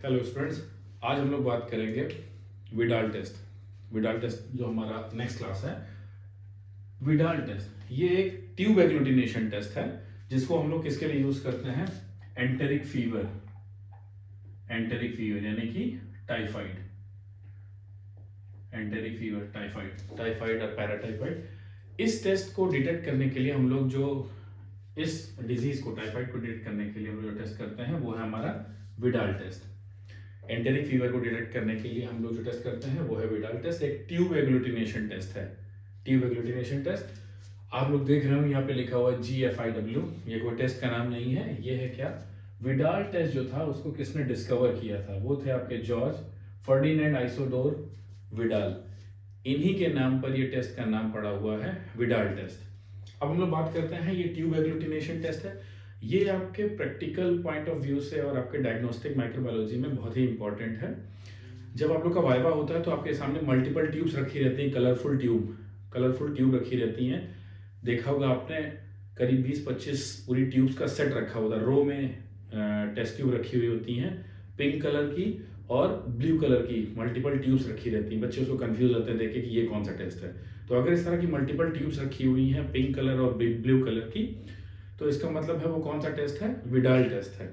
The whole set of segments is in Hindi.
हेलो स्टूडेंट्स, आज हम लोग बात करेंगे विडाल टेस्ट। विडाल टेस्ट जो हमारा नेक्स्ट क्लास है। विडाल टेस्ट ये एक ट्यूब एग्लूटिनेशन टेस्ट है जिसको हम लोग किसके लिए यूज करते हैं? एंटेरिक फीवर, एंटेरिक फीवर यानी कि टाइफाइड, एंटेरिक फीवर, टाइफाइड और पैराटाइफाइड। इस टेस्ट को डिटेक्ट करने के लिए हम लोग जो इस डिजीज को, टाइफाइड को डिटेक्ट करने के लिए हम लोग जो टेस्ट करते हैं वो है हमारा विडाल टेस्ट। एंटेरिक फीवर को डिटेक्ट करने के लिए हम लोग जो टेस्ट करते हैं वो है विडाल टेस्ट। एक ट्यूब एग्लूटिनेशन टेस्ट है, ट्यूब एग्लूटिनेशन टेस्ट। आप लोग देख रहे हो यहाँ पे लिखा हुआ GFIW। ये कोई टेस्ट का नाम नहीं है, ये है क्या? विडाल टेस्ट जो था उसको किसने डिस्कवर किया था? वो थे आपके जॉर्ज फर्डिनेंड आइसोडोर विडाल। इन्हीं के नाम पर ये टेस्ट का नाम पड़ा हुआ है विडाल टेस्ट। अब हम लोग बात करते हैं, ये ट्यूब एग्लूटिनेशन टेस्ट है। ये आपके प्रैक्टिकल पॉइंट ऑफ व्यू से और आपके डायग्नोस्टिक माइक्रोबायोलॉजी में बहुत ही इंपॉर्टेंट है। जब आप लोग का वाइवा होता है तो आपके सामने मल्टीपल ट्यूब्स रखी रहती हैं, कलरफुल ट्यूब रखी रहती हैं। देखा होगा आपने, करीब 20-25 पूरी ट्यूब्स का सेट रखा होता है। रो में टेस्ट ट्यूब रखी हुई होती हैं, पिंक कलर की और ब्लू कलर की मल्टीपल ट्यूब्स रखी रहती हैं। बच्चे उसको कंफ्यूज होते हैं देख के कि ये कौन सा टेस्ट है। तो अगर इस तरह की मल्टीपल ट्यूब्स रखी हुई हैं, पिंक कलर और ब्लू कलर की, तो इसका मतलब है वो कौन सा टेस्ट है? विडाल टेस्ट है,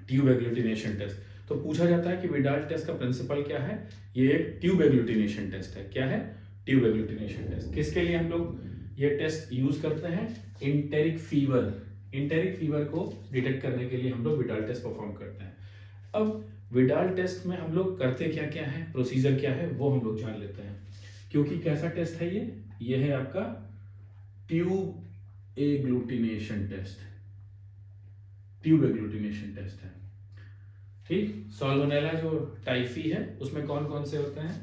ट्यूब एग्लूटिनेशन टेस्ट। तो पूछा जाता है कि विडाल टेस्ट का प्रिंसिपल क्या है? ये एक ट्यूब एग्लूटिनेशन टेस्ट है। क्या है? Tube agglutination test. किसके लिए हम लोग ये टेस्ट यूज करते हैं? एंटेरिक फीवर, एंटेरिक फीवर को डिटेक्ट करने के लिए हम लोग विडाल टेस्ट परफॉर्म करते हैं। अब विडाल टेस्ट में हम लोग करते क्या क्या है, प्रोसीजर क्या है, वो हम लोग जान लेते हैं। क्योंकि कैसा टेस्ट है ये है आपका tube agglutination test, tube agglutination test है। ठीक, साल्मोनेला जो टाइफी है उसमें कौन कौन से होते हैं?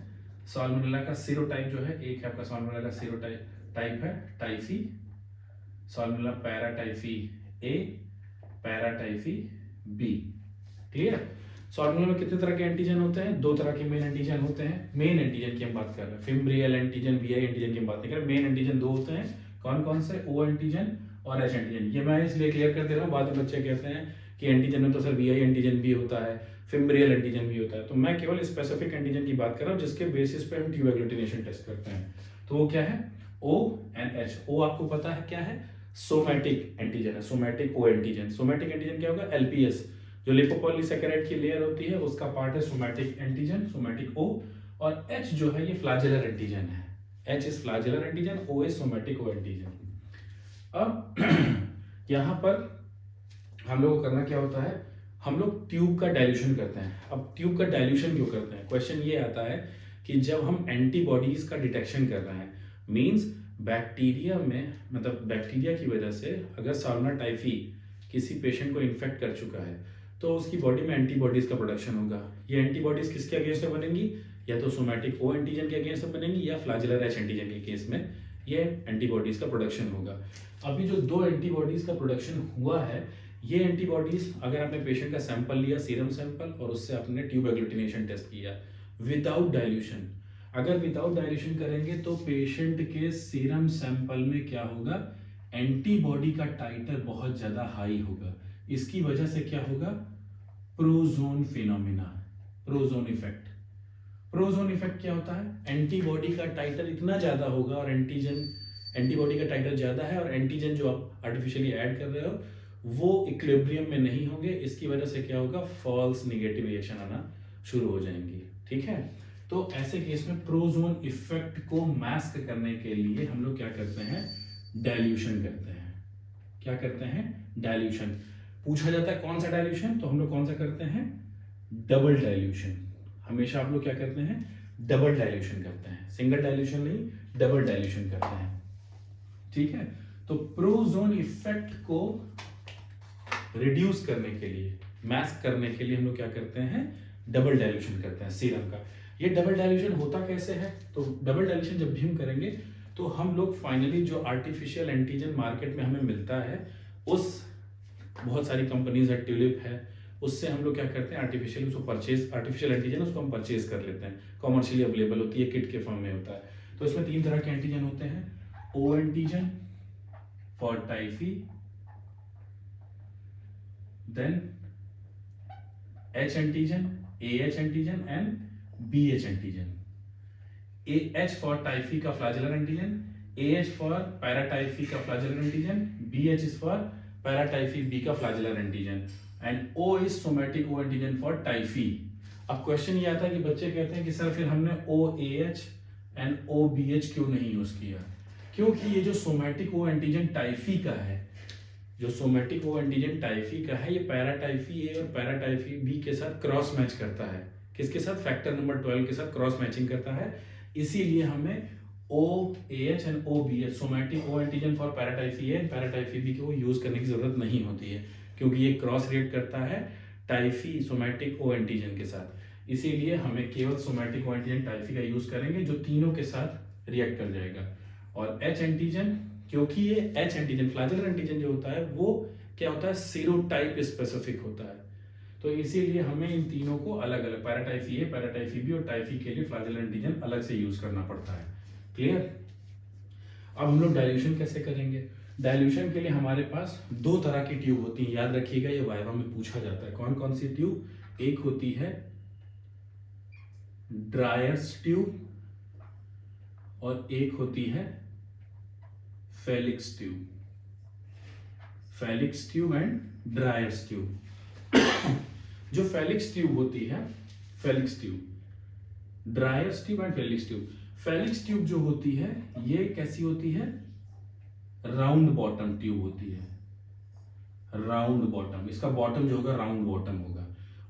साल्मोनेला का सीरोटाइप जो है, एक है आपका साल्मोनेला का सीरोटाइप है टाइफी, साल्मोनेला पैराटाइफी ए, पैराटाइफी बी। क्लियर? साल्मोनेला में कितने तरह के एंटीजन होते हैं? 2 तरह के मेन एंटीजन होते हैं। मेन एंटीजन की हम बात कर रहे हैं, फिम्ब्रियल एंटीजन, VI एंटीजन की हम बात नहीं कर रहे। मेन एंटीजन 2 होते हैं। कौन कौन से? O एंटीजन और H एंटीजन। ये मैं इसलिए क्लियर कर दे रहा हूँ, बाद में बच्चे कहते हैं कि एंटीजन में तो सर VI एंटीजन भी होता है, फिम्ब्रियल एंटीजन भी होता है। तो मैं केवल स्पेसिफिक एंटीजन की बात कर रहा हूँ जिसके बेसिस पे हम ट्यूब एग्लूटिनेशन टेस्ट करते हैं। तो वो क्या है? O and H। O आपको पता है क्या है? सोमैटिक एंटीजन है, somatic O antigen. Somatic antigen क्या होगा? LPS, जो लिपोपॉलीसैकेराइड की लेयर होती है उसका पार्ट है सोमैटिक एंटीजन, सोमैटिक O। और H जो है ये फ्लैजेलर एंटीजन है। H is flagellar antigen, O is somatic O antigen. अब यहां पर हम लोग को करना क्या होता है? हम लोग ट्यूब का डाइल्यूशन करते हैं। अब ट्यूब का डाइल्यूशन क्यों करते हैं? क्वेश्चन ये आता है कि जब हम एंटीबॉडीज का डिटेक्शन कर रहे हैं, मींस बैक्टीरिया में, मतलब बैक्टीरिया की वजह से अगर साल्मोनेला टाइफी किसी पेशेंट को इन्फेक्ट कर चुका है तो उसकी बॉडी में एंटीबॉडीज का प्रोडक्शन होगा। ये एंटीबॉडीज किसके अगेंस्ट में बनेंगी? या तो सोमैटिक O एंटीजन के अगेंस्ट में बनेंगी या फ्लैजेलर H एंटीजन के केस में ये एंटीबॉडीज का प्रोडक्शन होगा। अभी जो 2 एंटीबॉडीज का प्रोडक्शन हुआ है, ये एंटीबॉडीज अगर आपने पेशेंट का सैंपल लिया, सीरम सैंपल, और उससे आपने ट्यूब एग्लूटिनेशन टेस्ट किया विदाउट डाइल्यूशन, अगर विदाउट डाइल्यूशन करेंगे तो पेशेंट के सीरम सैंपल में क्या होगा? एंटीबॉडी का टाइटर बहुत ज्यादा हाई होगा। इसकी वजह से क्या होगा? Prozone phenomena, Prozone effect. Prozone effect क्या होता है? एंटीबॉडी का टाइटर इतना ज्यादा होगा और एंटीबॉडी का टाइटर ज्यादा है और एंटीजन जो आप आर्टिफिशियली ऐड कर रहे हो वो इक्विलिब्रियम में नहीं होंगे। इसकी वजह से क्या होगा? फॉल्स नेगेटिव रिएक्शन आना शुरू हो जाएंगी। ठीक है, तो ऐसे केस में प्रोजोन इफेक्ट को मास्क करने के लिए हम लोग क्या करते हैं? डाइल्यूशन करते हैं। क्या करते हैं? डाइल्यूशन। पूछा जाता है कौन सा डाइल्यूशन, तो हम लोग कौन सा करते हैं? Double dilution. हमेशा आप लोग क्या करते हैं? डबल डाइल्यूशन करते हैं, सिंगल डाइल्यूशन नहीं, डबल डाइल्यूशन करते हैं। ठीक है, तो प्रोजोन इफेक्ट को रिड्यूस करने के लिए, मास्क करने के लिए हम लोग क्या करते हैं? डबल डाइल्यूशन करते हैं सीरम का। ये डबल डाइल्यूशन होता कैसे है? तो डबल डाइल्यूशन जब भी हम करेंगे तो हम लोग फाइनली जो आर्टिफिशियल एंटीजन मार्केट में हमें मिलता है, उस बहुत सारी कंपनीज है, ट्यूलिप है, उससे हम लोग क्या करते हैं? आर्टिफिशियल उसको परचेज, आर्टिफिशियल एंटीजन उसको हम परचेज कर लेते हैं, कॉमर्शियली अवेलेबल होती है, किट के फॉर्म में होता है। तो इसमें 3 तरह के एंटीजन होते हैं। O antigen for typhi, then H antigen, AH antigen and BH antigen. AH for typhi का flagellar antigen, AH for paratyphi का flagellar antigen, BH is for paratyphi B का flagellar antigen and O is somatic O antigen for typhi. अब क्वेश्चन ये आता है कि बच्चे कहते हैं कि सर फिर हमने OAH एंड OBH क्यों नहीं यूज किया? क्योंकि ये जो सोमैटिक O एंटीजन टाइफी का है, जो सोमैटिक O एंटीजन टाइफी का है, ये पैराटाइफी A और पैराटाइफी B के साथ क्रॉस मैच करता है। किसके साथ? फैक्टर नंबर 12 के साथ क्रॉस मैचिंग करता है। इसीलिए हमें OAH and OBH somatic O antigen for paratyphi A and paratyphi B को यूज करने की जरूरत नहीं होती है, क्योंकि ये क्रॉस रिएक्ट करता है टाइफी सोमैटिक O एंटीजन के साथ। इसीलिए हमें केवल सोमैटिक O एंटीजन टाइफी का यूज करेंगे जो तीनों के साथ रिएक्ट कर जाएगा। और H एंटीजन, क्योंकि ये H एंटीजन फ्लैजेलर एंटीजन जो होता है वो क्या होता है? सीरोटाइप स्पेसिफिक होता है, तो इसीलिए हमें इन तीनों को अलग अलग पैराटाइफी ए, पैराटाइफी बी और टाइफी के लिए फ्लैजेलर एंटीजन अलग से यूज करना पड़ता है। क्लियर? अब हम लोग डाइल्यूशन कैसे करेंगे? डाइल्यूशन के लिए हमारे पास दो तरह की ट्यूब होती है, याद रखिएगा, ये वाइवा में पूछा जाता है। कौन कौन सी ट्यूब? एक होती है ड्रायर्स ट्यूब और एक होती है Felix tube. Felix tube and dryers tube. जो फेलिक्स ट्यूब होती है, Felix tube, dryers tube and Felix tube. Felix tube जो होती है ये कैसी होती है? राउंड बॉटम ट्यूब होती है, राउंड बॉटम, इसका बॉटम जो होगा राउंड बॉटम होगा।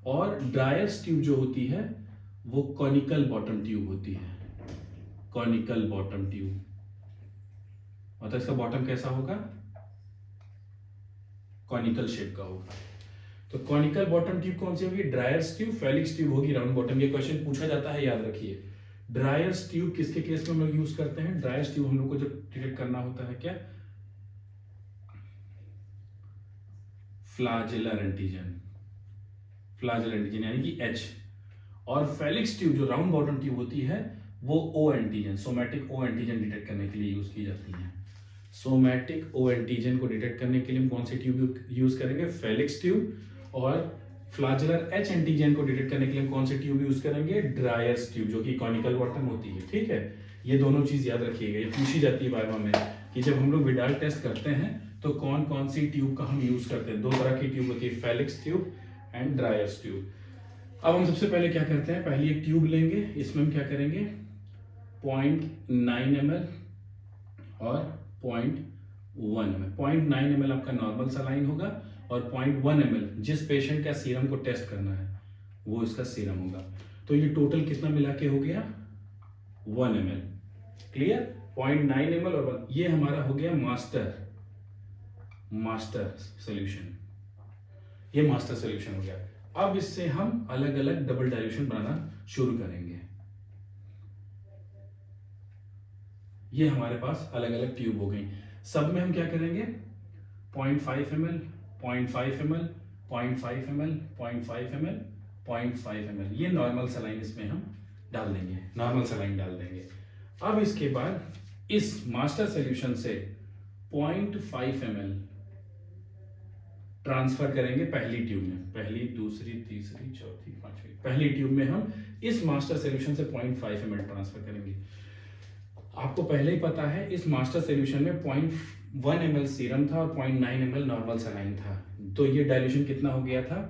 और ड्रायर्स ट्यूब जो होती है वो कॉनिकल बॉटम ट्यूब होती है, कॉनिकल बॉटम ट्यूब। मतलब इसका बॉटम कैसा होगा? कॉनिकल शेप का होगा। तो कॉनिकल बॉटम ट्यूब कौन सी होगी? Dryers tube. फेलिक्स ट्यूब होगी राउंड बॉटम। ये क्वेश्चन पूछा जाता है, याद रखिए। ड्रायर्स ट्यूब किसके केस में हम लोग यूज करते हैं? ड्रायर्स ट्यूब हम लोग को जब डिटेक्ट करना होता है क्या? फ्लैजेलर एंटीजन, फ्लैजेलर एंटीजन यानी कि H। और फेलिक्स ट्यूब जो राउंड बॉटम ट्यूब होती है वो O antigen, somatic O antigen detect करने के लिए यूज की जाती है। सोमैटिक O एंटीजन को डिटेक्ट करने के लिए हम कौन सी ट्यूब यूज करेंगे? Felix tube. और फ्लैजेलर H एंटीजन को डिटेक्ट करने के लिए हम कौन सी ट्यूब यूज करेंगे? ड्रायर्स ट्यूब, जो कि कॉनिकल बॉटम होती है। ठीक है, ये दोनों चीज याद रखिएगा, ये पूछी जाती है वाइवा में कि जब हम लोग विडाल टेस्ट करते हैं तो कौन कौन सी ट्यूब का हम यूज करते हैं। दो तरह की ट्यूब होती है, Felix tube and dryers tube. अब हम सबसे पहले क्या करते हैं? पहली एक ट्यूब लेंगे, इसमें हम क्या करेंगे? 0.9 ml और 0.1 ml। 0.9 ml आपका नॉर्मल सलाइन होगा और 0.1 ml जिस पेशेंट का सीरम को टेस्ट करना है वो इसका सीरम होगा। तो ये टोटल कितना मिला के हो गया? 1 ml। क्लियर? 0.9 ml और 1, ये हमारा हो गया मास्टर सॉल्यूशन। ये मास्टर सॉल्यूशन हो गया। अब इससे हम अलग अलग डबल डाइल्यूशन बनाना शुरू करेंगे। ये हमारे पास अलग अलग ट्यूब हो गई। सब में हम क्या करेंगे? 0.5 ml, 0.5 ml, 0.5 ml, 0.5 ml, 0.5 ml, ये नॉर्मल सलाइन इसमें हम डाल देंगे, नॉर्मल सलाइन डाल देंगे। अब इसके बाद इस मास्टर सॉल्यूशन से 0.5 ml ट्रांसफर करेंगे पहली ट्यूब में, पहली, दूसरी, तीसरी, चौथी, पांचवी, पहली ट्यूब में हम इस मास्टर सॉल्यूशन से 0.5 ml ट्रांसफर करेंगे। आपको पहले ही पता है इस मास्टर सॉल्यूशन में 0.1 ml सीरम था और 0.9 ml नॉर्मल सलाइन था, तो ये डाइल्यूशन कितना हो गया था?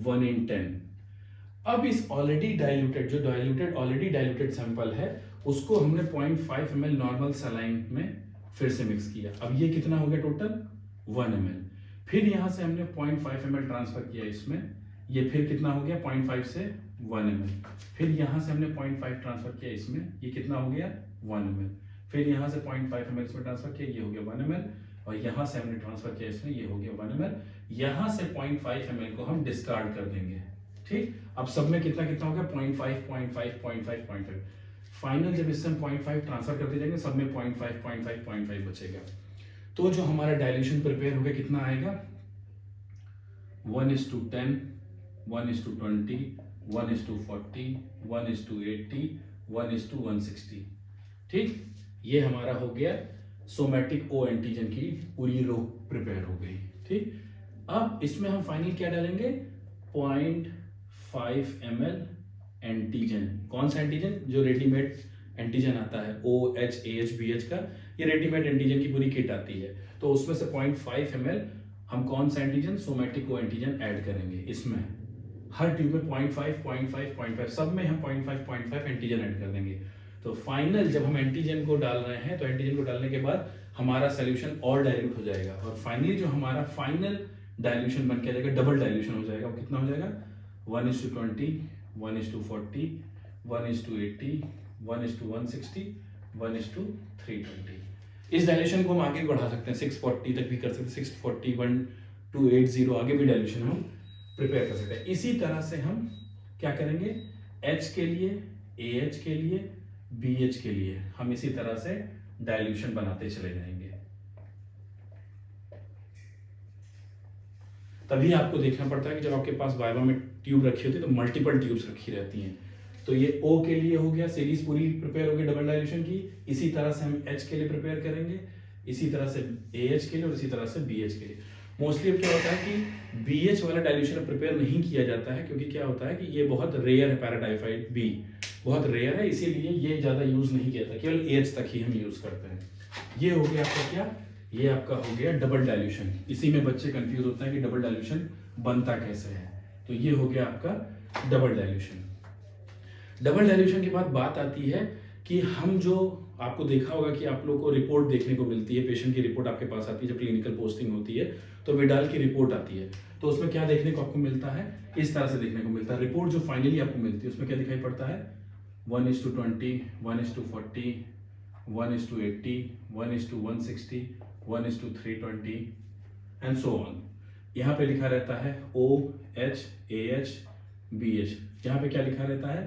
1:10। अब इस ऑलरेडी डाइल्यूटेड सैंपल है उसको हमने 0.5 ml नॉर्मल सलाइन में फिर से मिक्स किया। अब ये कितना हो गया टोटल? 1 ml। फिर यहां से हमने 0.5 ml ट्रांसफर किया इसमें, ये फिर कितना हो गया? 0.5 से 1 ml। फिर यहां से हमने 0.5 ट्रांसफर किया इसमें, ये कितना हो गया? 1 ml। फिर यहां से 0.5 ml इसमें ट्रांसफर किया, ये हो गया 1 ml। और यहां से हमने ट्रांसफर किया इसमें, ये हो गया 1 ml। यहां से 0.5 ml को हम डिस्कार्ड कर देंगे। ठीक, अब सब में कितना कितना हो गया? 0.5, 0.5, 0.5, 0.5। फाइनल जब इससे हम 0.5 ट्रांसफर करते जाएंगे सब में 0.5, 0.5, 0.5 बचेगा। तो जो हमारा डाइल्यूशन प्रिपेयर हो गया कितना आएगा? 1:10, 1:20, 1:40, 1:80, 1:160। ठीक, ये हमारा हो गया सोमैटिक O एंटीजन की पूरी रो प्रिपेयर हो गई। ठीक, अब इसमें हम फाइनल क्या डालेंगे? 5 ml एंटीजन। कौन सा एंटीजन? जो रेडीमेड एंटीजन आता है OH AH BH का, ये रेडीमेड एंटीजन की पूरी किट आती है। तो उसमें से 0.5 ml हम कौन सा एंटीजन? सोमैटिको एंटीजन ऐड करेंगे। इसमें हर ट्यूब में 0.5 सब में हम 0.5 एंटीजन ऐड कर देंगे। तो फाइनल जब हम एंटीजन को डाल रहे हैं तो एंटीजन को डालने के बाद हमारा सोल्यूशन और डाइल्यूट हो जाएगा और फाइनली जो हमारा फाइनल डाइल्यूशन बन के आ जाएगा, डबल डाइल्यूशन हो जाएगा। वो कितना हो जाएगा? 1:20, 1:40, 1:80, 1:160, 1:320। इस डाइल्यूशन को हम आगे बढ़ा सकते हैं, 640 तक भी कर सकते हैं, 640, 1280 आगे भी डाइल्यूशन हम प्रिपेयर कर सकते हैं। इसी तरह से हम क्या करेंगे? H के लिए, AH के लिए, BH के लिए हम इसी तरह से डाइल्यूशन बनाते चले जाएंगे। तभी आपको देखना पड़ता है कि जब आपके पास वाइवा में ट्यूब रखी होती है तो मल्टीपल ट्यूब्स रखी रहती हैं। तो ये O के लिए हो गया, सीरीज पूरी प्रिपेयर हो गई डबल डाइल्यूशन की। इसी तरह से हम H के लिए प्रिपेयर करेंगे, इसी तरह से AH के लिए और इसी तरह से BH के लिए। मोस्टली अब क्या होता है कि BH वाला डाइल्यूशन प्रिपेयर नहीं किया जाता है क्योंकि क्या होता है कि ये बहुत रेयर है, पैराटाइफाइड B बहुत रेयर है, इसीलिए ये ज़्यादा यूज नहीं किया जाता, केवल AH तक ही हम यूज करते हैं। ये हो गया आपका क्या? ये आपका हो गया डबल डाइल्यूशन। इसी में बच्चे कंफ्यूज होते हैं कि डबल डाइल्यूशन बनता कैसे है। तो ये हो गया आपका डबल डाइल्यूशन। डबल डाइल्यूशन के बाद बात आती है कि हम जो आपको देखा होगा कि आप लोग को रिपोर्ट देखने को मिलती है, पेशेंट की रिपोर्ट आपके पास आती है जब क्लिनिकल पोस्टिंग होती है तो विडाल की रिपोर्ट आती है। तो उसमें क्या देखने को आपको मिलता है? इस तरह से देखने को मिलता है। रिपोर्ट जो फाइनली आपको मिलती है उसमें क्या दिखाई पड़ता है? 1:20, 1:40, 1:80, 1:160, 1:320 एंड सो ऑन। यहाँ पे लिखा रहता है OH AH BH। यहाँ पे क्या लिखा रहता है?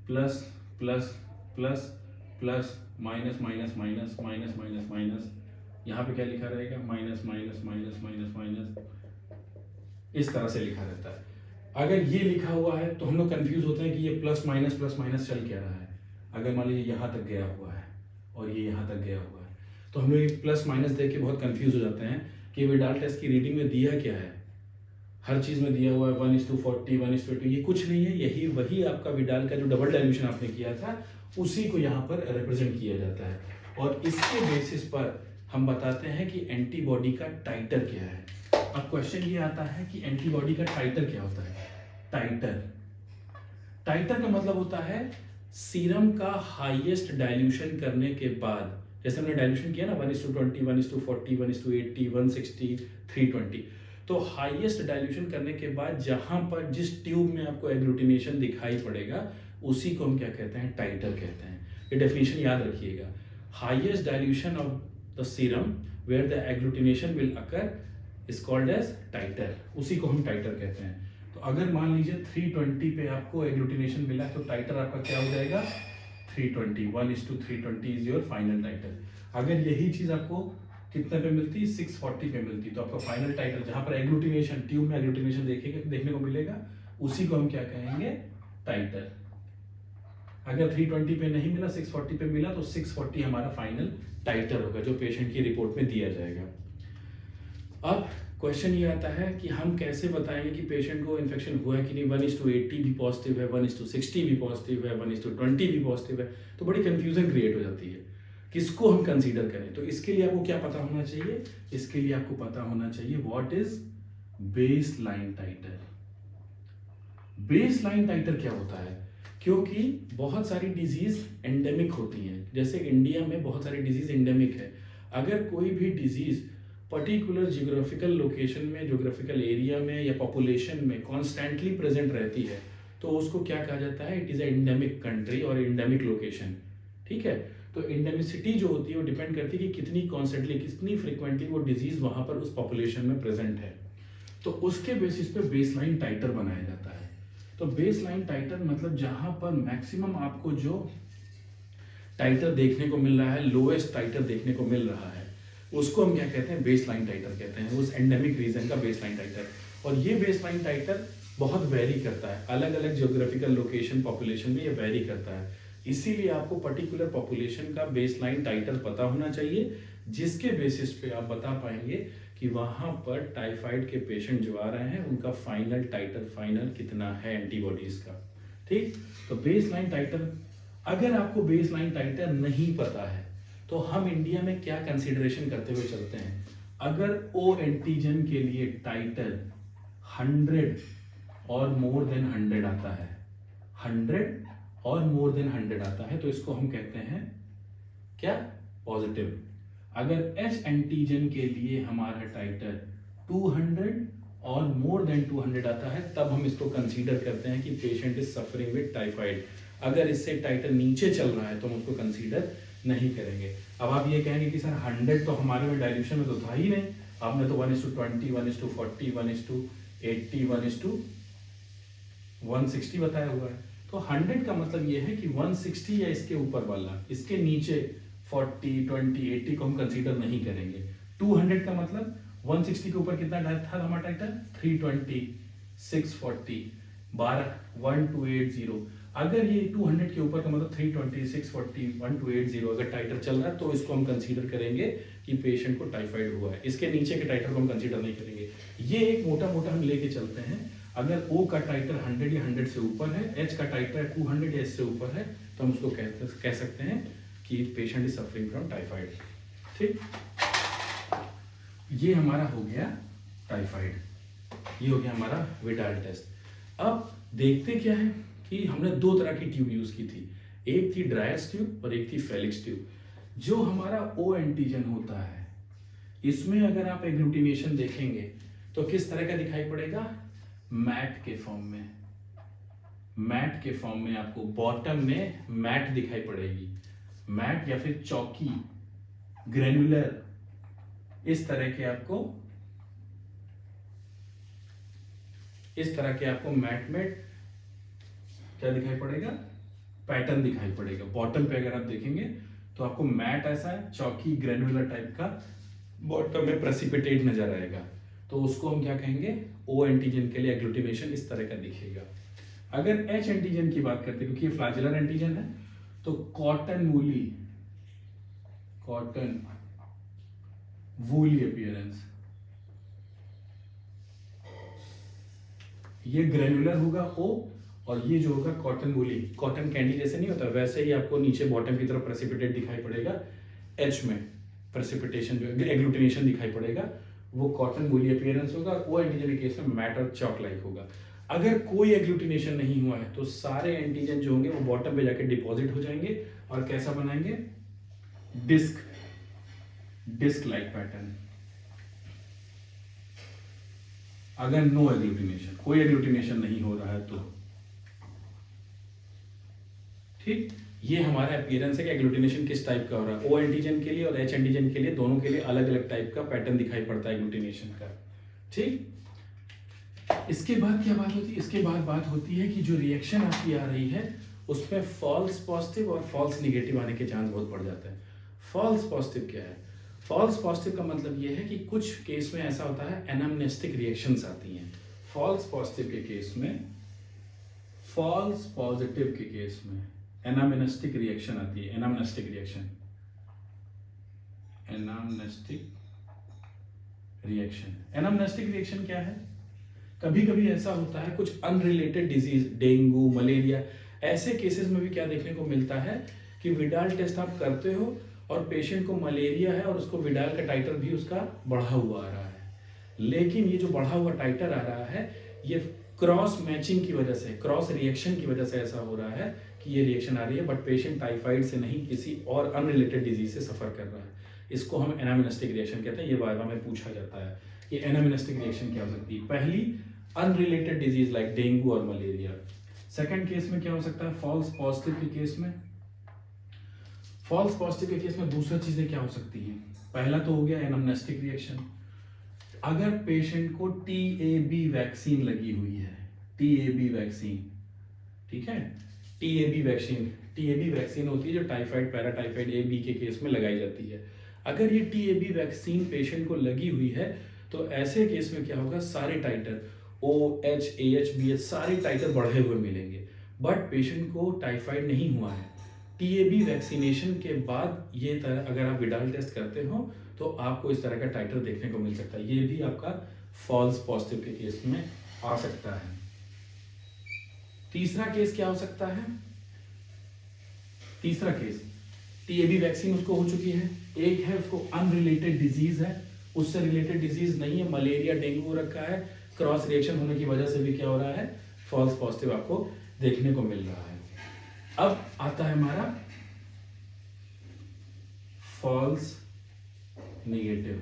Plus plus plus plus minus minus minus minus minus minus. यहाँ पे क्या लिखा रहेगा? Minus minus minus minus minus. इस तरह से लिखा रहता है। अगर ये लिखा हुआ है तो हम लोग कंफ्यूज होते हैं कि ये प्लस माइनस चल क्या रहा है। अगर मान लीजिए यहाँ तक गया हुआ है और ये यहाँ तक गया हुआ है तो हम लोग ये प्लस माइनस देख के बहुत कंफ्यूज हो जाते हैं कि विडाल टेस्ट की रीडिंग में दिया क्या है। हर चीज में दिया हुआ है 1:40, 1:2, ये कुछ नहीं है, यही वही आपका विडाल का जो डबल डाइल्यूशन आपने किया था उसी को यहाँ पर रिप्रेजेंट किया जाता है। और इसके बेसिस पर हम बताते हैं कि एंटीबॉडी का टाइटर क्या है। अब क्वेश्चन ये आता है कि एंटीबॉडी का टाइटर क्या होता है? टाइटर का मतलब होता है सीरम का हाईएस्ट डाइल्यूशन करने के बाद, जैसे हमने डाइल्यूशन किया ना 1:20, 1:40, 1:80, 1:60, 320, तो हाईएस्ट डाइल्यूशन करने के बाद जहां पर जिस ट्यूब में आपको एग्लूटिनेशन दिखाई पड़ेगा उसी को हम क्या कहते हैं? टाइटर कहते हैं। ये डेफिनेशन याद रखिएगा। Highest dilution of the serum where the agglutination will occur is called as titre, उसी को हम टाइटर कहते हैं। तो अगर मान लीजिए 320 पे आपको एग्लूटिनेशन मिला तो टाइटर आपका क्या हो जाएगा? 320, 1:320 इज योर फाइनल टाइटर। अगर यही चीज आपको कितने पे मिलती? 640 पे मिलती, तो आपका फाइनल टाइटर जहां पर एग्लूटिनेशन, ट्यूब में एग्लूटिनेशन देखने को मिलेगा उसी को हम क्या कहेंगे? टाइटर। अगर 320 पे नहीं मिला, 640 पे मिला, तो 640 हमारा फाइनल टाइटर होगा जो पेशेंट की रिपोर्ट में दिया जाएगा। अब क्वेश्चन ये आता है कि हम कैसे बताएंगे कि पेशेंट को इन्फेक्शन हुआ है कि नहीं। 1:80 भी पॉजिटिव है, 1:60 भी पॉजिटिव है, 1:20 भी पॉजिटिव है, तो बड़ी कंफ्यूजन क्रिएट हो जाती है किसको हम कंसीडर करें। तो इसके लिए आपको क्या पता होना चाहिए? इसके लिए आपको पता होना चाहिए what is base line titre. Base line titre क्या होता है? क्योंकि बहुत सारी डिजीज एंडेमिक होती हैं, जैसे इंडिया में बहुत सारी डिजीज एंडेमिक है। अगर कोई भी डिजीज पर्टिकुलर जियोग्राफिकल लोकेशन में, जियोग्राफिकल एरिया में या पॉपुलेशन में कॉन्स्टेंटली प्रेजेंट रहती है तो उसको क्या कहा जाता है? इट इज एंडेमिक कंट्री और एंडेमिक लोकेशन। ठीक है, तो एंडेमिसिटी जो होती है वो डिपेंड करती है कि कितनी कॉन्स्टेंटली, कितनी फ्रिक्वेंटली वो डिजीज वहां पर उस पॉपुलेशन में प्रेजेंट है। तो उसके बेसिस पे बेसलाइन टाइटर बनाया जाता है। तो बेसलाइन टाइटर मतलब जहां पर मैक्सिमम आपको जो टाइटर देखने को मिल रहा है, लोएस्ट टाइटर देखने को मिल रहा है, उसको हम क्या कहते हैं? बेसलाइन टाइटर कहते हैं, उस एंडेमिक रीजन का बेसलाइन टाइटर। और ये बेसलाइन टाइटर बहुत वेरी करता है, अलग अलग जियोग्राफिकल लोकेशन, पॉपुलेशन में ये वेरी करता है। इसीलिए आपको पर्टिकुलर पॉपुलेशन का बेसलाइन टाइटर पता होना चाहिए, जिसके बेसिस पे आप बता पाएंगे कि कि वहाँ पर टाइफाइड के पेशेंट जो आ रहे हैं उनका फाइनल टाइटर फाइनल कितना है एंटीबॉडीज का। ठीक, तो बेस लाइन टाइटर, अगर आपको बेस लाइन टाइटर नहीं पता है तो हम इंडिया में क्या कंसिडरेशन करते हुए चलते हैं, अगर ओ एंटीजन के लिए टाइटर 100 और मोर देन 100 आता है, 100 और मोर देन 100 आता है तो इसको हम कहते हैं क्या, पॉजिटिव। अगर एच एंटीजन के लिए हमारा टाइटर 200 और मोर देन 200 आता है तब हम इसको कंसीडर करते हैं कि patient is suffering with typhoid. अगर इससे टाइटर नीचे चल रहा है तो हम उसको कंसीडर नहीं करेंगे। अब आप ये कहेंगे कि सर 100 तो हमारे में डायल्यूशन में तो था ही नहीं, आपने तो 1:20, 1:40, 1:80, 1:160 बताया हुआ है। तो 100 का मतलब ये है कि 160 या इसके ऊपर वाला, इसके नीचे 40, 20, 80 को हम कंसीडर नहीं करेंगे। 200 का मतलब 160 के ऊपर कितना था हमारा टाइटर, 320, 640, 12, 1280। अगर ये 200 के ऊपर का मतलब 320, 640, 1280 अगर टाइटर चल रहा है तो इसको हम कंसीडर करेंगे कि पेशेंट को टाइफाइड हुआ है। इसके नीचे के टाइटर को हम कंसीडर नहीं करेंगे। ये एक मोटा मोटा हम लेके चलते हैं। अगर O का टाइटर 100 या 100 से ऊपर है, H का टाइटर 200 या इससे ऊपर है तो हम उसको कह सकते हैं कि patient is suffering from typhoid. ठीक, ये हमारा हो गया टाइफाइड, ये हो गया हमारा विडाल टेस्ट। अब देखते क्या है कि हमने दो तरह की ट्यूब यूज की थी, एक थी ड्रायस ट्यूब और एक थी फेलिक्स ट्यूब। जो हमारा ओ एंटीजन होता है इसमें अगर आप एग्लूटिनेशन देखेंगे तो किस तरह का दिखाई पड़ेगा, मैट के फॉर्म में, मैट के फॉर्म में आपको बॉटम में मैट दिखाई पड़ेगी, मैट या फिर चौकी, ग्रेनुलर, इस तरह के आपको मैट में क्या दिखाई पड़ेगा, पैटर्न दिखाई पड़ेगा। बॉटम पे अगर आप देखेंगे तो आपको मैट ऐसा है, चौकी ग्रेनुलर टाइप का, बॉटम में प्रेसिपिटेट नजर आएगा, तो उसको हम क्या कहेंगे, ओ एंटीजन के लिए एग्लूटिनेशन इस तरह का दिखेगा। अगर एच एंटीजन की बात करते हैं, क्योंकि ये फ्लैजेलर एंटीजन है, तो कॉटन वूली अपीयरेंस, ये ग्रेनुलर होगा ओ, और ये जो होगा कॉटन वूली, कॉटन कैंडी जैसे नहीं होता वैसे ही आपको नीचे बॉटम की तरफ प्रेसिपिटेट दिखाई पड़ेगा। एच में प्रेसिपिटेशन जो एग्लूटिनेशन दिखाई पड़ेगा वो कॉटन वूली अपीयरेंस होगा, और ओ एंटीजन के केस में मैट और चॉक लाइक होगा। अगर कोई एग्लूटिनेशन नहीं हुआ है तो सारे एंटीजन जो होंगे वो बॉटम पे जाके डिपॉजिट हो जाएंगे और कैसा बनाएंगे, डिस्क लाइक पैटर्न। अगर नो एग्लूटिनेशन, कोई एग्लूटिनेशन नहीं हो रहा है तो ठीक, ये हमारा अपीयरेंस है कि एग्लूटिनेशन किस टाइप का हो रहा है। ओ एंटीजन के लिए और एच एंटीजन के लिए, दोनों के लिए अलग अलग टाइप का पैटर्न दिखाई पड़ता है एग्लूटिनेशन का। ठीक, इसके बाद क्या बात होती है, इसके बाद बात होती है कि जो रिएक्शन आपकी आ रही है उसमें फॉल्स पॉजिटिव और फॉल्स निगेटिव आने के चांस बहुत बढ़ जाते हैं। फॉल्स पॉजिटिव क्या है, फॉल्स पॉजिटिव का मतलब ये है कि कुछ केस में ऐसा होता है एनामनेस्टिक रिएक्शंस आती हैं। फॉल्स पॉजिटिव के केस में, फॉल्स पॉजिटिव के केस में एनामनेस्टिक रिएक्शन आती है, एनामनेस्टिक रिएक्शन, एनामनेस्टिक रिएक्शन क्या है, कभी कभी ऐसा होता है कुछ अनरिलेटेड डिजीज, डेंगू, मलेरिया, ऐसे केसेस में भी क्या देखने को मिलता है कि विडाल टेस्ट आप करते हो और पेशेंट को मलेरिया है और उसको विडाल का टाइटर भी उसका बढ़ा हुआ आ रहा है, लेकिन ये जो बढ़ा हुआ टाइटर आ रहा है ये क्रॉस मैचिंग की वजह से, क्रॉस रिएक्शन की वजह से ऐसा हो रहा है कि ये रिएक्शन आ रही है, बट पेशेंट टाइफाइड से नहीं किसी और अनरिलेटेड डिजीज से सफर कर रहा है। इसको हम एनामनेस्टिक रिएक्शन कहते हैं। ये वाइवा में पूछा जाता है कि एनामनेस्टिक रिएक्शन क्या हो सकती है। पहली, अनरिलेटेड डिजीज लाइक डेंगू और मलेरिया। सेकंड केस में क्या हो सकता है, फॉल्स पॉजिटिव के केस में, फॉल्स पॉजिटिव के केस में दूसरी चीजें क्या हो सकती हैं। पहला तो हो गया एनामनेस्टिक रिएक्शन, अगर पेशेंट को टीएबी वैक्सीन लगी हुई है, टीएबी वैक्सीन, ठीक है, टीएबी वैक्सीन होती है जो टाइफाइड, पैराटाइफाइड ए बी के केस में लगाई जाती है। अगर ये टीएबी वैक्सीन पेशेंट को लगी हुई है तो ऐसे केस में क्या होगा, सारे टाइटर OH, AH, BH सारे टाइटर बढ़े हुए मिलेंगे, बट पेशेंट को टाइफाइड नहीं हुआ है। टीएबी वैक्सीनेशन के बाद ये तरह अगर आप विडाल टेस्ट करते हो तो आपको इस तरह का टाइटर देखने को मिल सकता है। ये भी आपका फॉल्स पॉजिटिव के केस में आ सकता है। तीसरा केस क्या हो सकता है? तीसरा केस, टीएबी वैक्सीन उसको हो चुकी है, एक है उसको अनरिलेटेड डिजीज है, उससे रिलेटेड डिजीज नहीं है, मलेरिया डेंगू हो रखा है, क्रॉस रिएक्शन होने की वजह से भी क्या हो रहा है, फॉल्स पॉजिटिव आपको देखने को मिल रहा है। अब आता है हमारा false negative.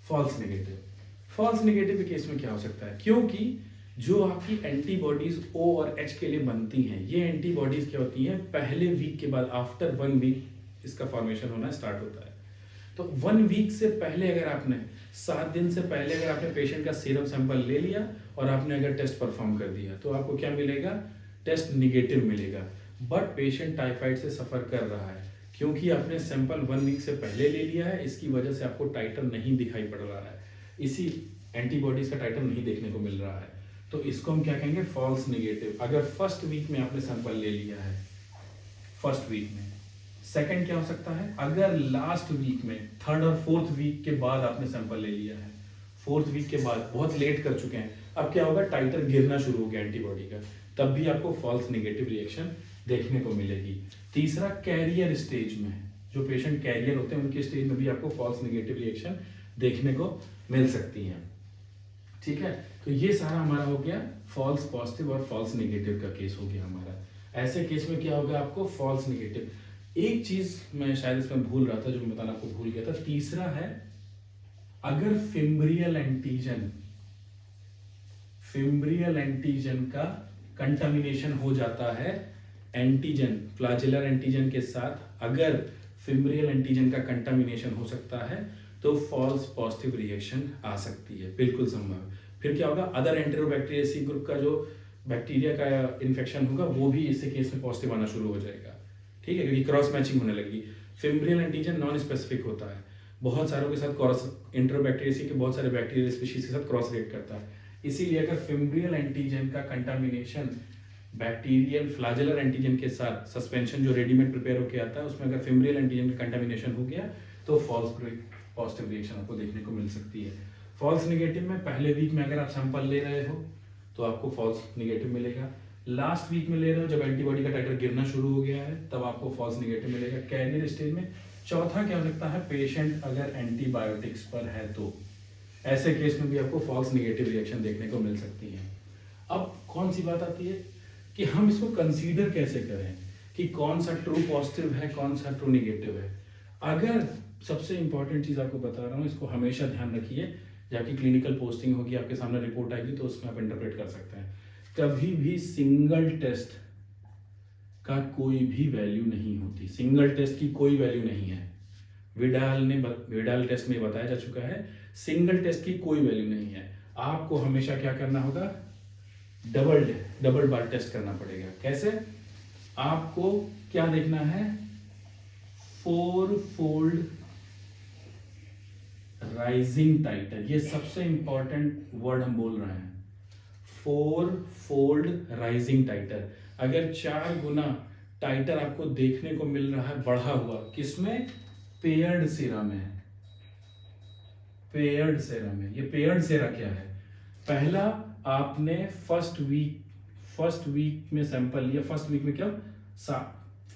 False negative, false negative के केस में क्या हो सकता है, क्योंकि जो आपकी एंटीबॉडीज O और H के लिए बनती हैं, ये एंटीबॉडीज क्या होती हैं, पहले वीक के बाद, आफ्टर 1 वीक इसका फॉर्मेशन होना स्टार्ट होता है। तो 1 वीक से पहले अगर आपने 7 दिन से पहले अगर आपने पेशेंट का सीरम सैंपल ले लिया और आपने अगर टेस्ट परफॉर्म कर दिया तो आपको क्या मिलेगा, टेस्ट निगेटिव मिलेगा। बट पेशेंट टाइफाइड से सफर कर रहा है, क्योंकि आपने सैंपल 1 वीक से पहले ले लिया है, इसकी वजह से आपको टाइटर नहीं दिखाई पड़ रहा है, इसी एंटीबॉडीज का टाइटर नहीं देखने को मिल रहा है, तो इसको हम क्या कहेंगे, फॉल्स नेगेटिव। अगर फर्स्ट वीक में आपने सैंपल ले लिया है, फर्स्ट वीक में। सेकंड क्या हो सकता है, अगर लास्ट वीक में, थर्ड और फोर्थ वीक के बाद आपने सैंपल ले लिया है, फोर्थ वीक के बाद बहुत लेट कर चुके हैं, अब क्या होगा, टाइटर गिरना शुरू हो गया एंटीबॉडी का, तब भी आपको फॉल्स नेगेटिव रिएक्शन देखने को मिलेगी। तीसरा, कैरियर स्टेज में, जो पेशेंट कैरियर होते हैं उनके स्टेज में भी आपको फॉल्स नेगेटिव रिएक्शन देखने को मिल सकती है। ठीक है, तो ये सारा हमारा हो गया फॉल्स पॉजिटिव और फॉल्स नेगेटिव का केस हो गया हमारा। ऐसे केस में क्या होगा आपको, फॉल्स नेगेटिव। एक चीज मैं शायद इसमें भूल रहा था, जो मैं बताना आपको भूल गया था, तीसरा है, अगर फिम्ब्रियल एंटीजन का कंटामिनेशन हो जाता है एंटीजन, फ्लैजेलर एंटीजन के साथ, अगर फिम्ब्रियल एंटीजन का कंटामिनेशन हो सकता है तो फॉल्स पॉजिटिव रिएक्शन आ सकती है, बिल्कुल संभव। फिर क्या होगा, अदर एंटेरोबैक्टीरियसी ग्रुप का जो बैक्टीरिया का इन्फेक्शन होगा वो भी इससे केस में पॉजिटिव आना शुरू हो जाएगा। ठीक है, क्योंकि क्रॉस मैचिंग होने लगी। फिम्ब्रियल एंटीजन नॉन स्पेसिफिक होता है, बहुत सारों के साथ क्रॉस, एंटेरोबैक्टीरियसी के बहुत सारे बैक्टीरियल स्पीशीज के साथ क्रॉस रिएक्ट करता है। इसीलिए अगर फिम्ब्रियल एंटीजन का कंटामिनेशन बैक्टीरियल फ्लैजेलर एंटीजन के साथ, सस्पेंशन जो रेडीमेड प्रिपेयर होकर आता है उसमें अगर फिम्ब्रियल एंटीजन का कंटामिनेशन हो गया तो फॉल्स पॉजिटिव रिएक्शन आपको देखने को मिल सकती है। फॉल्स नेगेटिव में पहले वीक में अगर आप सैंपल ले रहे हो तो आपको फॉल्स नेगेटिव मिलेगा, लास्ट वीक में ले रहे हो जब एंटीबॉडी का टाइटर गिरना शुरू हो गया है तब आपको फॉल्स नेगेटिव मिलेगा कैरियर स्टेज में। चौथा क्या हो सकता है, पेशेंट अगर एंटीबायोटिक्स पर है तो ऐसे केस में भी आपको फॉल्स नेगेटिव रिएक्शन देखने को मिल सकती है। अब कौन सी बात आती है कि हम इसको कंसीडर कैसे करें कि कौन सा ट्रू पॉजिटिव है, कौन सा ट्रू नेगेटिव है। अगर सबसे इंपॉर्टेंट चीज आपको बता रहा हूँ, इसको हमेशा ध्यान रखिए, जब आपकी क्लिनिकल पोस्टिंग होगी, आपके सामने रिपोर्ट आएगी तो उसमें आप इंटरप्रेट कर सकते हैं। कभी भी सिंगल टेस्ट का कोई भी वैल्यू नहीं होती, सिंगल टेस्ट की कोई वैल्यू नहीं है। विडाल टेस्ट में बताया जा चुका है, सिंगल टेस्ट की कोई वैल्यू नहीं है। आपको हमेशा क्या करना होगा, डबल बार टेस्ट करना पड़ेगा। कैसे, आपको क्या देखना है, 4-फोल्ड राइजिंग टाइटर, ये सबसे इंपॉर्टेंट वर्ड हम बोल रहे हैं, 4-फोल्ड राइजिंग टाइटर। अगर 4 गुना टाइटर आपको देखने को मिल रहा है बढ़ा हुआ, किसमें, पेयर्ड सेरा में, पेयर्ड सेरा में। ये पेयर्ड सेरा क्या है, पहला आपने फर्स्ट वीक में सैंपल लिया, फर्स्ट वीक में क्या,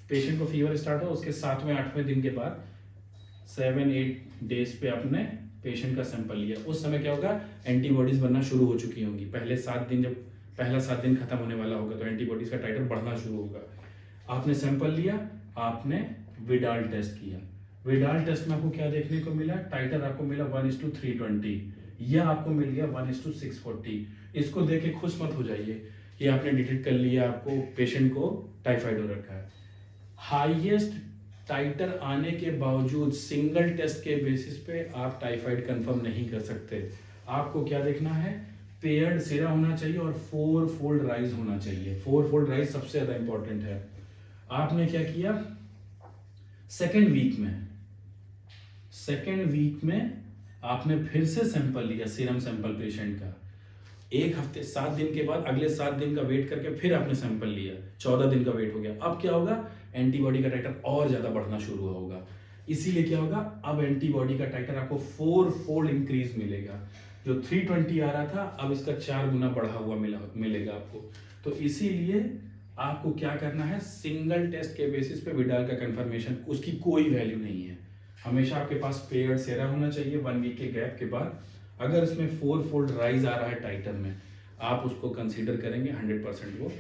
पेशेंट को फीवर स्टार्ट हो उसके 7वें 8वें दिन के बाद 7-8 डेज पे आपने पेशेंट का सैंपल लिया, उस समय क्या होगा, एंटीबॉडीज बनना शुरू हो चुकी होंगी। पहले 7 दिन, जब पहला 7 दिन खत्म होने वाला होगा तो एंटीबॉडीज का टाइटर बढ़ना शुरू होगा। आपने सैंपल लिया, आपने विडाल टेस्ट किया, विडाल टेस्ट में आपको क्या देखने को मिला, टाइटर आपको मिला 1:320 या आपको मिल गया 1:640। इसको देख के खुश मत हो जाइए कि आपने डिटेक्ट कर लिया, आपको पेशेंट को टाइफाइड हो रखा है। हाईएस्ट टाइटर आने के बावजूद सिंगल टेस्ट के बेसिस पे आप टाइफाइड कंफर्म नहीं कर सकते। आपको क्या देखना है, पेयर्ड सेरा होना चाहिए और 4-फोल्ड राइज होना चाहिए। 4-फोल्ड राइज सबसे ज्यादा इंपॉर्टेंट है। आपने क्या किया, सेकेंड वीक में आपने फिर से सैंपल लिया, सीरम सैंपल पेशेंट का, एक हफ्ते 7 दिन के बाद अगले 7 दिन का वेट करके फिर आपने सैंपल लिया, 14 दिन का वेट हो गया। अब क्या होगा, एंटीबॉडी का टाइटर और ज्यादा बढ़ना शुरू होगा। इसीलिए क्या होगा, अब एंटीबॉडी का टाइटर आपको 4 फोल्ड इंक्रीज मिलेगा। जो 320 आ रहा था अब इसका 4 गुना बढ़ा हुआ मिलेगा आपको। तो इसीलिए आपको क्या करना है, सिंगल टेस्ट के बेसिस पे विडाल का कंफर्मेशन, उसकी कोई वैल्यू नहीं है। हमेशा आपके पास पेयर्ड सेरा होना चाहिए 1 वीक के गैप के बाद। अगर इसमें 4 फोल्ड राइज आ रहा है टाइटर में, आप उसको कंसीडर करेंगे 100% वो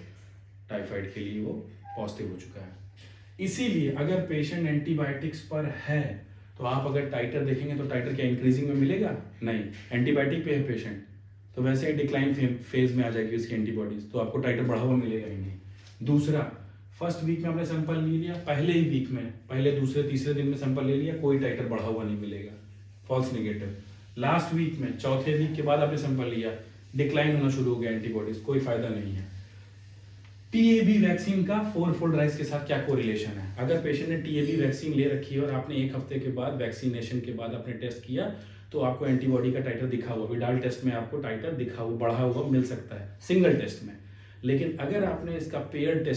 टाइफाइड के लिए वो पॉजिटिव हो चुका है। इसीलिए अगर पेशेंट एंटीबायोटिक्स पर है तो आप अगर टाइटर देखेंगे तो टाइटर क्या इंक्रीजिंग में मिलेगा? नहीं। एंटीबायोटिक पे है पेशेंट तो वैसे ही डिक्लाइन फेज में आ जाएगी उसकी एंटीबॉडीज, तो आपको टाइटर बढ़ा हुआ मिलेगा ही नहीं। दूसरा, फर्स्ट वीक में आपने सैंपल ले लिया, पहले ही वीक में, पहले दूसरे तीसरे दिन में सैंपल ले लिया, कोई टाइटर बढ़ा हुआ नहीं मिलेगा, फॉल्स नेगेटिव। लास्ट वीक में चौथे वीक के बाद आपने सैंपल लिया, डिक्लाइन होना शुरू हो गया एंटीबॉडीज, कोई फायदा नहीं है। टीएबी वैक्सीन का 4 फोल्ड राइज के साथ क्या कोरिलेशन है? अगर पेशेंट ने टीएबी वैक्सीन ले रखी है और आपने 1 हफ्ते के बाद वैक्सीनेशन के बाद आपने टेस्ट किया तो आपको एंटीबॉडी का टाइटर दिखा हुआ, विडाल टेस्ट में आपको टाइटर दिखा हुआ बढ़ा हुआ मिल सकता है सिंगल टेस्ट में। लेकिन अगर आपने इसका पेयर्ड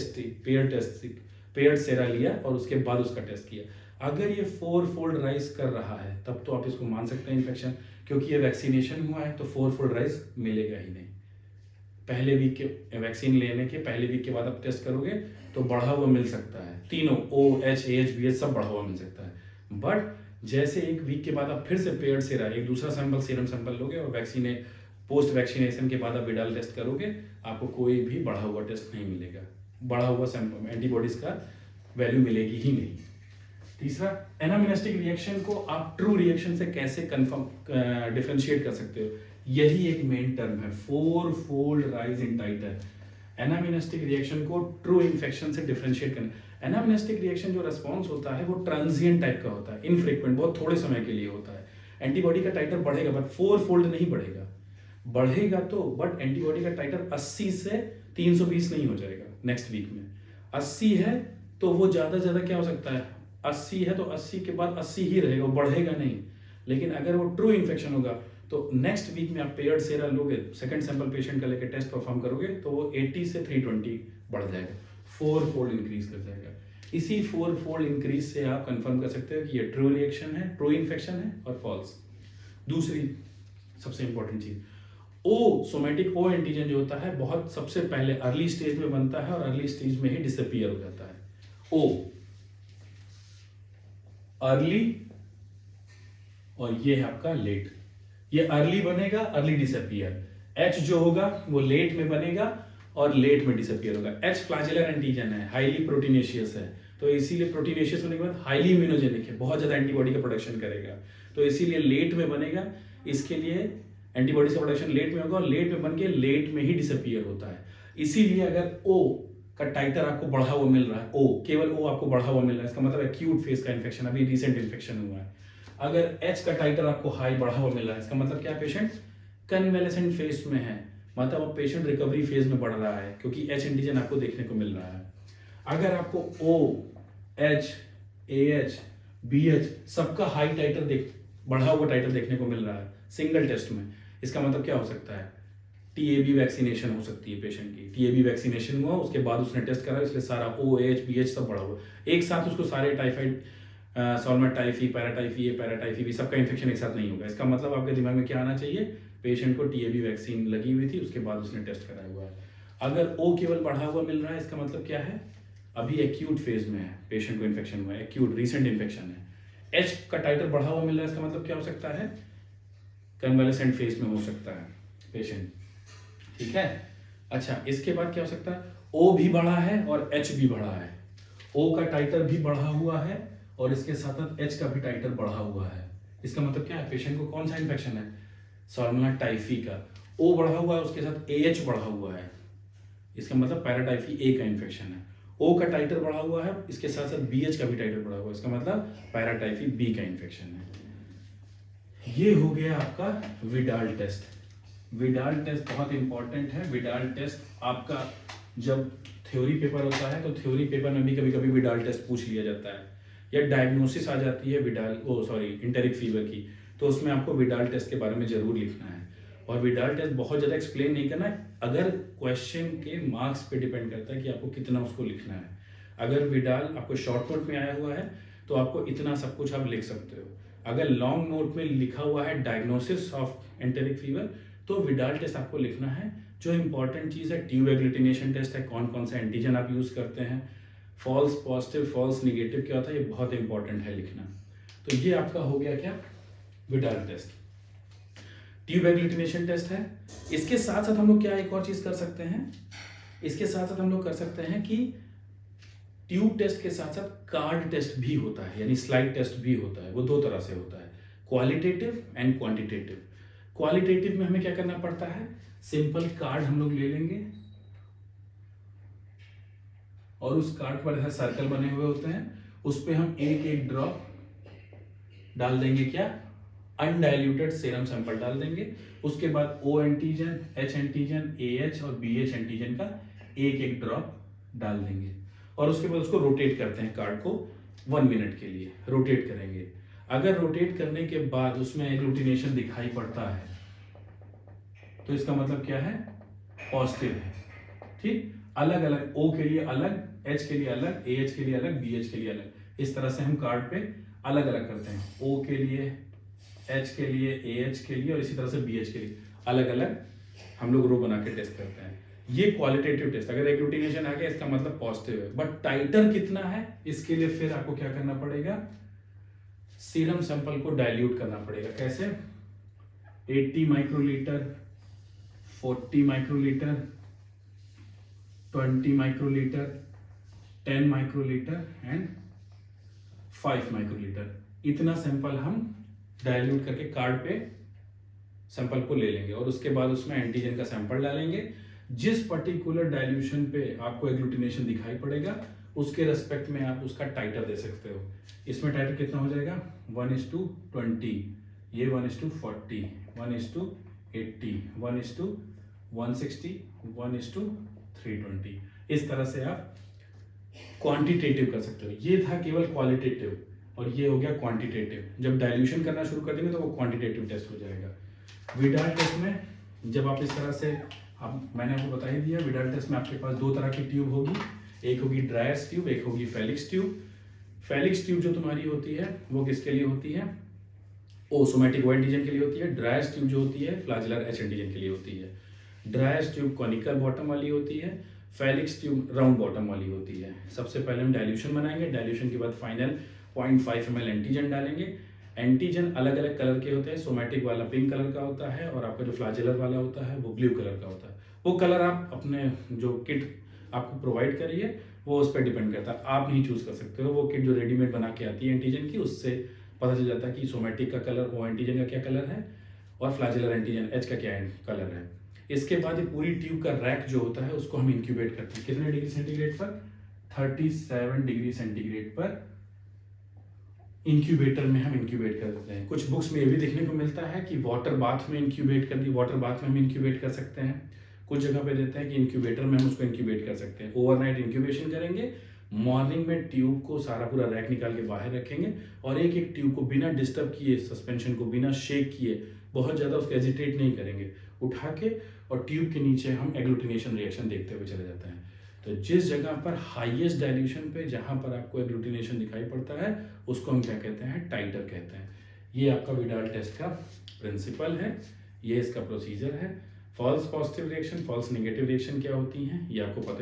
सेरा लिया और उसके बाद उसका टेस्ट किया, अगर ये 4 फोल्ड राइज कर रहा है तब तो आप इसको मान सकते हैं इन्फेक्शन, क्योंकि ये वैक्सीनेशन हुआ है तो 4 फोल्ड राइज मिलेगा ही नहीं। पहले वीक के वैक्सीन लेने के पहले वीक के बाद आप टेस्ट करोगे तो बढ़ा हुआ मिल सकता है, तीनों OH, AH, BH सब बढ़ा हुआ मिल सकता है। बट जैसे 1 वीक के बाद आप फिर से पेयर्ड सेरा, एक दूसरा सैंपल सीरम सैंपल लोगे और पोस्ट वैक्सीनेशन के बाद आप विडाल टेस्ट करोगे, आपको कोई भी बढ़ा हुआ टेस्ट नहीं मिलेगा, बढ़ा हुआ सैंपल एंटीबॉडीज का वैल्यू मिलेगी ही नहीं। तीसरा, एनामिनेस्टिक रिएक्शन को आप ट्रू रिएक्शन से कैसे डिफरेंशिएट कर सकते हो? यही एक मेन टर्म है, 4 फोल्ड राइज इन टाइटर। एनामिनेस्टिक रिएक्शन को ट्रू इन्फेक्शन से डिफरेंशिएट करना। एनामिनेस्टिक रिएक्शन जो रेस्पॉन्स होता है वो ट्रांजिएंट टाइप का होता है, इनफ्रीक्वेंट, बहुत थोड़े समय के लिए होता है। एंटीबॉडी का टाइटर बढ़ेगा बट 4 फोल्ड नहीं बढ़ेगा, बढ़ेगा तो बट एंटीबॉडी का टाइटर 80 से 320 नहीं हो जाएगा नेक्स्ट वीक में। 80 है तो वो ज्यादा ज्यादा क्या हो सकता है, 80 है तो 80 के बाद 80 ही रहेगा, वो बढ़ेगा नहीं। लेकिन अगर वो ट्रू इन्फेक्शन होगा तो नेक्स्ट वीक में आप पेयर्ड सेरा लोगे, सेकंड सैंपल पेशेंट का लेकर टेस्ट परफॉर्म करोगे तो वो 80 से 320 बढ़ जाएगा, 4 फोल्ड इंक्रीज कर जाएगा। इसी 4 फोल्ड इंक्रीज से आप कंफर्म कर सकते हो कि ये ट्रू रिएक्शन है, ट्रू इन्फेक्शन है और फॉल्स। दूसरी सबसे इंपॉर्टेंट चीज, सोमैटिक ओ एंटीजन जो होता है बहुत सबसे पहले अर्ली स्टेज में बनता है और अर्ली स्टेज में ही डिसअपीयर हो जाता है। ओ अर्ली और ये है आपका लेट, ये अर्ली बनेगा, अर्ली डिसअपीयर। एच जो होगा वो लेट में बनेगा और लेट में डिसअपीयर होगा। एच फ्लैजेलर एंटीजन है, हाईली प्रोटीनेशियस है, तो इसीलिए प्रोटीनेशियस होने के बाद हाईली इम्यूनोजेनिक है, बहुत ज्यादा एंटीबॉडी का प्रोडक्शन करेगा, तो इसीलिए लेट में बनेगा। इसके लिए एंटीबॉडी का प्रोडक्शन लेट में होगा और लेट में बन के लेट में ही डिसअपीयर होता है। इसीलिए अगर ओ का टाइटर आपको बढ़ा हुआ मिल रहा है, केवल ओ आपको बढ़ा हुआ मिल रहा है, इसका मतलब एक्यूट फेज का इन्फेक्शन, अभी रिसेंट इन्फेक्शन हुआ है। अगर एच का टाइटर आपको हाई बढ़ा हुआ मिल रहा है, इसका मतलब क्या, पेशेंट कन्वेलेसेंट फेज में है, मतलब अब पेशेंट रिकवरी फेज में बढ़ रहा है क्योंकि एच एंटीजन आपको देखने को मिल रहा है। अगर आपको OH, AH, BH सबका हाई टाइटर बढ़ा हुआ टाइटर देखने को मिल रहा है सिंगल टेस्ट में, इसका मतलब क्या हो सकता है, टीएबी वैक्सीनेशन हो सकती है पेशेंट की। टीएबी वैक्सीनेशन हुआ, उसके बाद उसने टेस्ट करा, इसलिए सारा OH, BH सब बढ़ा हुआ, एक साथ उसको सारे टाइफाइड, सॉल्मा टाइफी, पैराटाइफी सबका इन्फेक्शन एक साथ नहीं होगा। इसका मतलब आपके दिमाग में क्या आना चाहिए, पेशेंट को टीएबी वैक्सीन लगी हुई थी, उसके बाद उसने टेस्ट कराया हुआ है। अगर O केवल बढ़ा हुआ मिल रहा है, इसका मतलब क्या है, अभी एक्यूट फेज में है, पेशेंट को इन्फेक्शन हुआ है, एक्यूट रिसेंट इन्फेक्शन है। H का टाइटर बढ़ा हुआ मिल रहा है, इसका मतलब क्या हो सकता है, कन्वालेसेंट फेज में हो सकता है पेशेंट, ठीक है। अच्छा, इसके बाद क्या हो सकता है, O भी बढ़ा है और H भी बढ़ा है, O का टाइटर भी बढ़ा हुआ है और इसके साथ साथ H का भी टाइटर बढ़ा हुआ है। इसका मतलब क्या है, पेशेंट को कौन सा इन्फेक्शन है, सॉल्मोनेला टाइफी का। O बढ़ा हुआ है, उसके साथ AH बढ़ा हुआ है, इसका मतलब पैराटाइफी A का इन्फेक्शन है। O का टाइटर बढ़ा हुआ है, इसके साथ साथ BH का भी टाइटर बढ़ा हुआ है, इसका मतलब पैराटाइफी B का इन्फेक्शन है। ये हो गया आपका विडाल टेस्ट। विडाल टेस्ट बहुत इंपॉर्टेंट है। विडाल टेस्ट आपका जब थ्योरी पेपर होता है तो थ्योरी पेपर में भी कभी कभी विडाल टेस्ट पूछ लिया जाता है, या डायग्नोसिस आ जाती है इंटेरिक फीवर की, तो उसमें आपको विडाल टेस्ट के बारे में जरूर लिखना है। और विडाल टेस्ट बहुत ज़्यादा एक्सप्लेन नहीं करना है, अगर क्वेश्चन के मार्क्स पे डिपेंड करता है कि आपको कितना उसको लिखना है। अगर विडाल आपको शॉर्ट नोट में आया हुआ है तो आपको इतना सब कुछ आप लिख सकते हो। अगर लॉन्ग नोट में लिखा हुआ है डायग्नोसिस ऑफ एंटेरिक फीवर, तो विडाल टेस्ट आपको लिखना है। जो इंपॉर्टेंट चीज़ है, ट्यूब एग्लूटिनेशन टेस्ट है, कौन कौन सा एंटीजन आप यूज़ करते हैं, फॉल्स पॉजिटिव फॉल्स निगेटिव क्या होता है, ये बहुत इंपॉर्टेंट है लिखना। तो ये आपका हो गया क्या, Widal test. Tube agglutination test है। इसके साथ साथ हम लोग क्या एक और चीज़ कर सकते हैं, इसके साथ साथ हम लोग कर सकते हैं कि ट्यूब टेस्ट के साथ साथ कार्ड टेस्ट भी होता है, यानी स्लाइड टेस्ट भी होता है। वो दो तरह से होता है, क्वालिटेटिव एंड क्वांटिटेटिव। क्वालिटेटिव में हमें क्या करना पड़ता है, सिंपल कार्ड हम लोग ले लेंगे और उस कार्ड पर ऐसा सर्कल बने हुए होते हैं, उस पर हम एक एक ड्रॉप डाल देंगे, क्या, अनडाइल्यूटेड सीरम सैंपल डाल देंगे। उसके बाद O antigen, H antigen, A H और बी एच एंटीजन का एक एक ड्रॉप डाल देंगे और उसके बाद उसको रोटेट करते हैं, कार्ड को 1 मिनट के लिए रोटेट करेंगे। अगर रोटेट करने के बाद उसमें एग्लूटिनेशन दिखाई पड़ता है तो इसका मतलब क्या है, पॉजिटिव है। ठीक, अलग अलग, ओ के लिए अलग, एच के लिए अलग, ए एच के लिए अलग, बी एच के लिए अलग, इस तरह से हम कार्ड पे अलग अलग करते हैं। ओ के लिए, एच के लिए, ए एच के लिए और इसी तरह से बी एच के लिए अलग अलग हम लोग रो बना के टेस्ट करते हैं। ये क्वालिटेटिव टेस्ट। अगर एग्लूटिनेशन आ गया इसका मतलब पॉजिटिव है। बट टाइटर कितना है, इसके लिए फिर आपको क्या करना पड़ेगा, सीरम सैंपल को डाइल्यूट करना पड़ेगा। कैसे, 80 microlitre, 40 microlitre, 20 microlitre, 10 microlitre and 5 microlitre. इतना सैंपल हम डाइल्यूट करके कार्ड पे सैंपल को ले लेंगे और उसके बाद उसमें एंटीजन का सैंपल डालेंगे। जिस पर्टिकुलर डाइल्यूशन पे आपको एग्लूटिनेशन दिखाई पड़ेगा उसके रेस्पेक्ट में आप उसका टाइटर दे सकते हो। इसमें टाइटर कितना हो जाएगा, 1:20, ये 1:40, 1:80, 1:160, 1:320। इस तरह से आप क्वांटिटेटिव कर सकते हो। ये था केवल क्वालिटेटिव और ये हो गया क्वांटिटेटिव। जब डाइल्यूशन करना शुरू कर देंगे तो वो क्वांटिटेटिव टेस्ट हो जाएगा। विडाल टेस्ट में जब आप इस तरह से, अब मैंने आपको बता ही दिया, विडाल टेस्ट में आपके पास दो तरह की ट्यूब होगी, एक होगी ड्रायस ट्यूब, एक होगी फेलिक्स ट्यूब। फेलिक्स ट्यूब जो तुम्हारी होती है वो किसके लिए होती है, ओ सोमैटिक ओ एंटीजन के लिए होती है। ड्रायस ट्यूब जो होती है फ्लैजेलर एच एंटीजन के लिए होती है। ड्रायस ट्यूब कॉनिकल बॉटम वाली होती है, फेलिक्स ट्यूब राउंड बॉटम वाली होती है। सबसे पहले हम डाइल्यूशन बनाएंगे, डाइल्यूशन के बाद फाइनल 0.5 ml एंटीजन डालेंगे। एंटीजन अलग अलग कलर के होते हैं, सोमैटिक वाला पिंक कलर का होता है और आपका जो फ्लैजेलर वाला होता है वो ब्लू कलर का होता है। वो कलर आप अपने जो किट आपको प्रोवाइड करिए वो उस पर डिपेंड करता है, आप नहीं चूज कर सकते हो। वो किट जो रेडीमेड बना के आती है एंटीजन की, उससे पता चल जाता है कि सोमैटिक का कलर ओ एंटीजन का क्या कलर है और फ्लैजेलर एंटीजन एच का क्या कलर है। इसके बाद ये पूरी ट्यूब का रैक जो होता है उसको हम इंक्यूबेट करते हैं। कितने डिग्री सेंटीग्रेड पर, 37 डिग्री सेंटीग्रेड पर इंक्यूबेटर में हम इंक्यूबेट कर देते हैं। कुछ बुक्स में ये भी देखने को मिलता है कि वाटर बाथ में इंक्यूबेट कर दी, वाटर बाथ में हम इंक्यूबेट कर सकते हैं। कुछ जगह पे देते हैं कि इंक्यूबेटर में हम उसको इंक्यूबेट कर सकते हैं। ओवरनाइट इंक्यूबेशन करेंगे, मॉर्निंग में ट्यूब को सारा पूरा रैक निकाल के बाहर रखेंगे और एक एक ट्यूब को बिना डिस्टर्ब किए, सस्पेंशन को बिना शेक किए, बहुत ज़्यादा उसको एजिटेट नहीं करेंगे, उठा के और ट्यूब के नीचे हम एग्लूटिनेशन रिएक्शन देखते हुए चले जाते हैं। तो जिस जगह पर हाईएस्ट डाइल्यूशन पे जहां पर आपको एग्लूटिनेशन दिखाई पड़ता है उसको हम क्या कहते हैं, टाइटर कहते हैं। ये आपका विडाल टेस्ट का प्रिंसिपल है, ये इसका प्रोसीजर है। False positive reaction, false negative reaction क्या होती हैं ये आपको पता